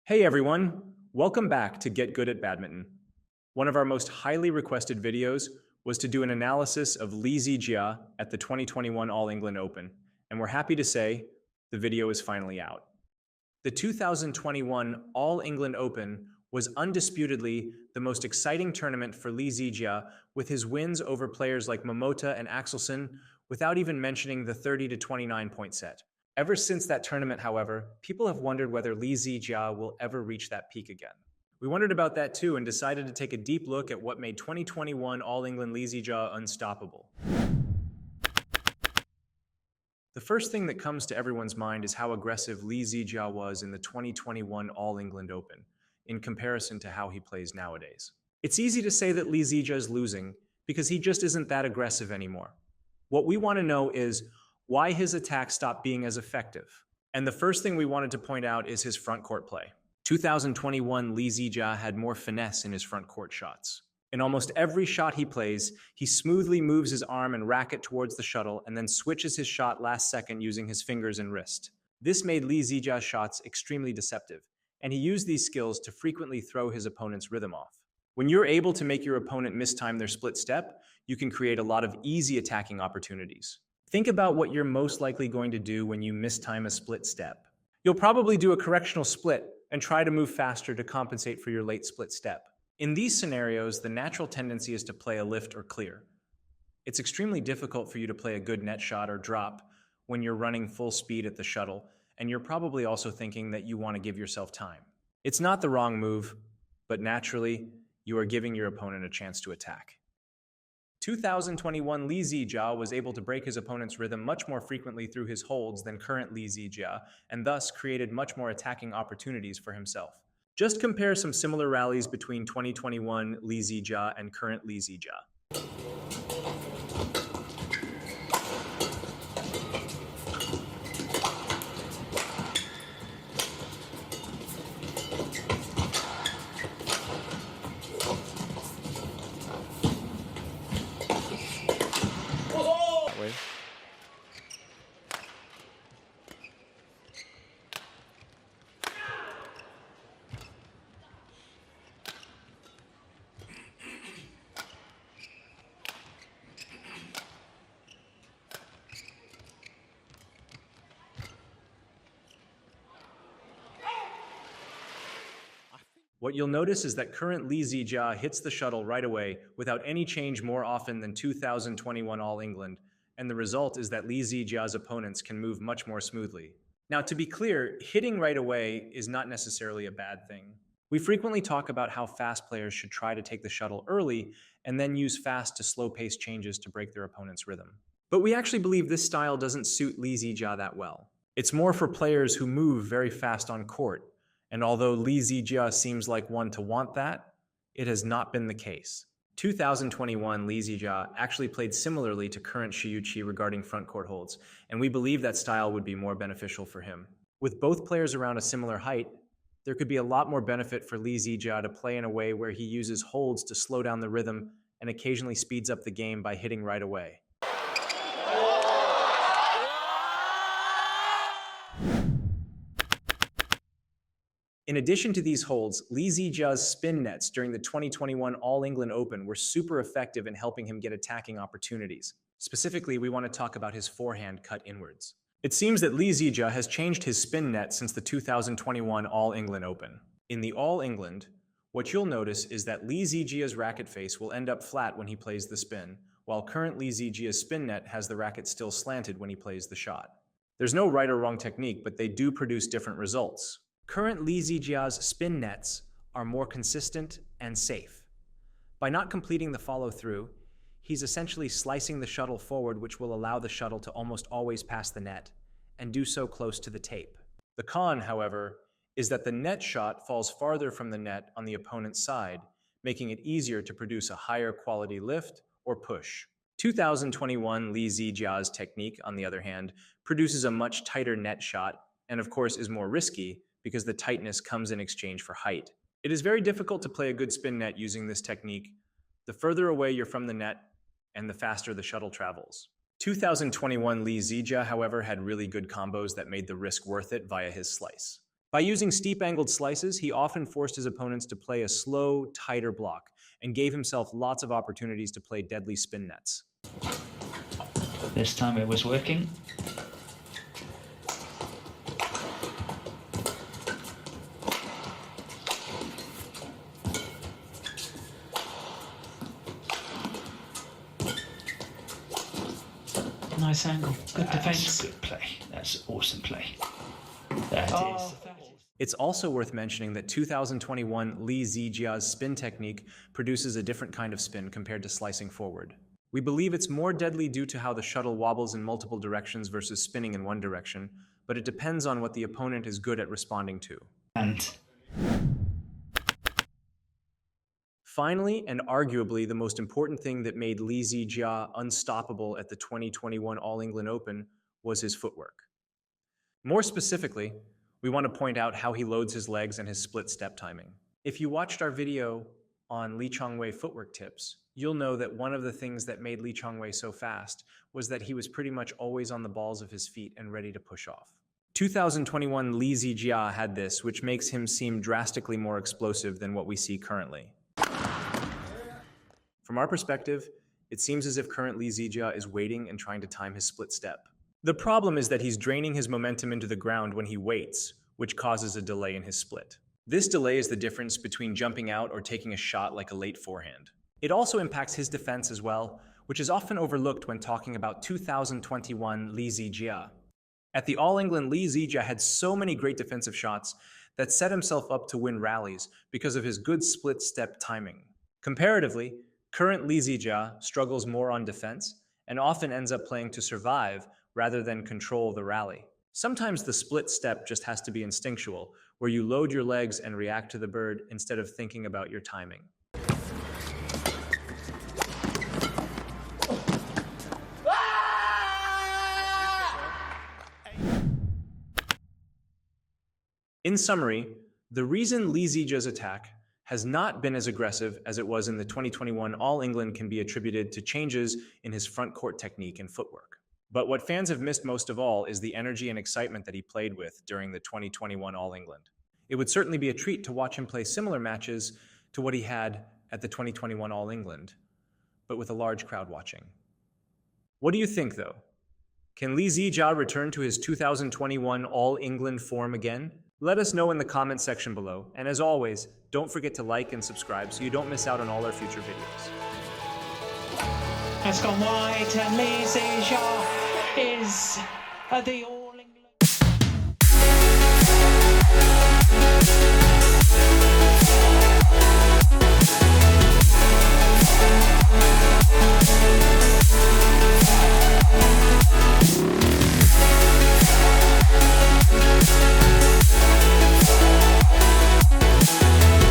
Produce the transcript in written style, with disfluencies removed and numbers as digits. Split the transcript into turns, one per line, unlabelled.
Hey everyone, welcome back to Get Good at Badminton. One of our most highly requested videos was to do an analysis of Lee Zii Jia at the 2021 All England Open, and we're happy to say the video is finally out. The 2021 All England Open was undisputedly the most exciting tournament for Lee Zii Jia, with his wins over players like Momota and Axelsen, without even mentioning the 30-29 point set. Ever since that tournament, however, people have wondered whether Lee Zii Jia will ever reach that peak again. We wondered about that too and decided to take a deep look at what made 2021 All England Lee Zii Jia unstoppable. The first thing that comes to everyone's mind is how aggressive Lee Zii Jia was in the 2021 All England Open, in comparison to how he plays nowadays. It's easy to say that Lee Zii Jia is losing because he just isn't that aggressive anymore. What we want to know is why his attack stopped being as effective. And the first thing we wanted to point out is his front court play. 2021 Lee Zii Jia had more finesse in his front court shots. In almost every shot he plays, he smoothly moves his arm and racket towards the shuttle and then switches his shot last second using his fingers and wrist. This made Lee Zii Jia's shots extremely deceptive, and he used these skills to frequently throw his opponent's rhythm off. When you're able to make your opponent mistime their split step, you can create a lot of easy attacking opportunities. Think about what you're most likely going to do when you mistime a split step. You'll probably do a correctional split and try to move faster to compensate for your late split step. In these scenarios, the natural tendency is to play a lift or clear. It's extremely difficult for you to play a good net shot or drop when you're running full speed at the shuttle, and you're probably also thinking that you want to give yourself time. It's not the wrong move, but naturally, you are giving your opponent a chance to attack. 2021 Lee Zii Jia was able to break his opponent's rhythm much more frequently through his holds than current Lee Zii Jia, and thus created much more attacking opportunities for himself. Just compare some similar rallies between 2021 Lee Zii Jia and current Lee Zii Jia. Wait. What you'll notice is that current Lee Zii Jia hits the shuttle right away without any change more often than 2021 All England, and the result is that Lee Zii Jia's opponents can move much more smoothly. Now, to be clear, hitting right away is not necessarily a bad thing. We frequently talk about how fast players should try to take the shuttle early and then use fast to slow pace changes to break their opponent's rhythm. But we actually believe this style doesn't suit Lee Zii Jia that well. It's more for players who move very fast on court. And although Lee Zii Jia seems like one to want that, it has not been the case. 2021 Lee Zii Jia actually played similarly to current Xiyu Qi regarding front court holds, and we believe that style would be more beneficial for him. With both players around a similar height, there could be a lot more benefit for Lee Zii Jia to play in a way where he uses holds to slow down the rhythm and occasionally speeds up the game by hitting right away. In addition to these holds, Lee Zii Jia's spin nets during the 2021 All England Open were super effective in helping him get attacking opportunities. Specifically, we want to talk about his forehand cut inwards. It seems that Lee Zii Jia has changed his spin net since the 2021 All England Open. In the All England, what you'll notice is that Lee Zii Jia's racket face will end up flat when he plays the spin, while current Lee Zii Jia's spin net has the racket still slanted when he plays the shot. There's no right or wrong technique, but they do produce different results. Current Lee Zii Jia's spin nets are more consistent and safe. By not completing the follow-through, he's essentially slicing the shuttle forward, which will allow the shuttle to almost always pass the net, and do so close to the tape. The con, however, is that the net shot falls farther from the net on the opponent's side, making it easier to produce a higher quality lift or push. 2021 Lee Zii Jia's technique, on the other hand, produces a much tighter net shot, and of course is more risky, because the tightness comes in exchange for height. It is very difficult to play a good spin net using this technique. The further away you're from the net, and the faster the shuttle travels. 2021 Lee Zii Jia, however, had really good combos that made the risk worth it via his slice. By using steep-angled slices, he often forced his opponents to play a slow, tighter block and gave himself lots of opportunities to play deadly spin nets.
This time it was working. Nice angle. Good defense. Good play. That's awesome play. That is.
It's also worth mentioning that 2021 Lee Zii Jia's spin technique produces a different kind of spin compared to slicing forward. We believe it's more deadly due to how the shuttle wobbles in multiple directions versus spinning in one direction, but it depends on what the opponent is good at responding to.
And
finally, and arguably the most important thing that made Lee Zii Jia unstoppable at the 2021 All England Open was his footwork. More specifically, we want to point out how he loads his legs and his split step timing. If you watched our video on Lee Chongwei footwork tips, you'll know that one of the things that made Lee Chongwei so fast was that he was pretty much always on the balls of his feet and ready to push off. 2021 Lee Zii Jia had this, which makes him seem drastically more explosive than what we see currently. From our perspective, it seems as if current Lee Zii Jia is waiting and trying to time his split step. The problem is that he's draining his momentum into the ground when he waits, which causes a delay in his split. This delay is the difference between jumping out or taking a shot like a late forehand. It also impacts his defense as well, which is often overlooked when talking about 2021 Lee Zii Jia. At the All England, Lee Zii Jia had so many great defensive shots that set himself up to win rallies because of his good split step timing. Comparatively, current Lee Zii Jia struggles more on defense and often ends up playing to survive rather than control the rally. Sometimes the split step just has to be instinctual, where you load your legs and react to the bird instead of thinking about your timing. In summary, the reason Lee Zii Jia's attack has not been as aggressive as it was in the 2021 All England can be attributed to changes in his front court technique and footwork. But what fans have missed most of all is the energy and excitement that he played with during the 2021 All England. It would certainly be a treat to watch him play similar matches to what he had at the 2021 All England, but with a large crowd watching. What do you think, though? Can Lee Zii Jia return to his 2021 All England form again? Let us know in the comment section below, and as always, don't forget to like and subscribe so you don't miss out on all our future videos.
has gone wide, and Lee Zii Jia is the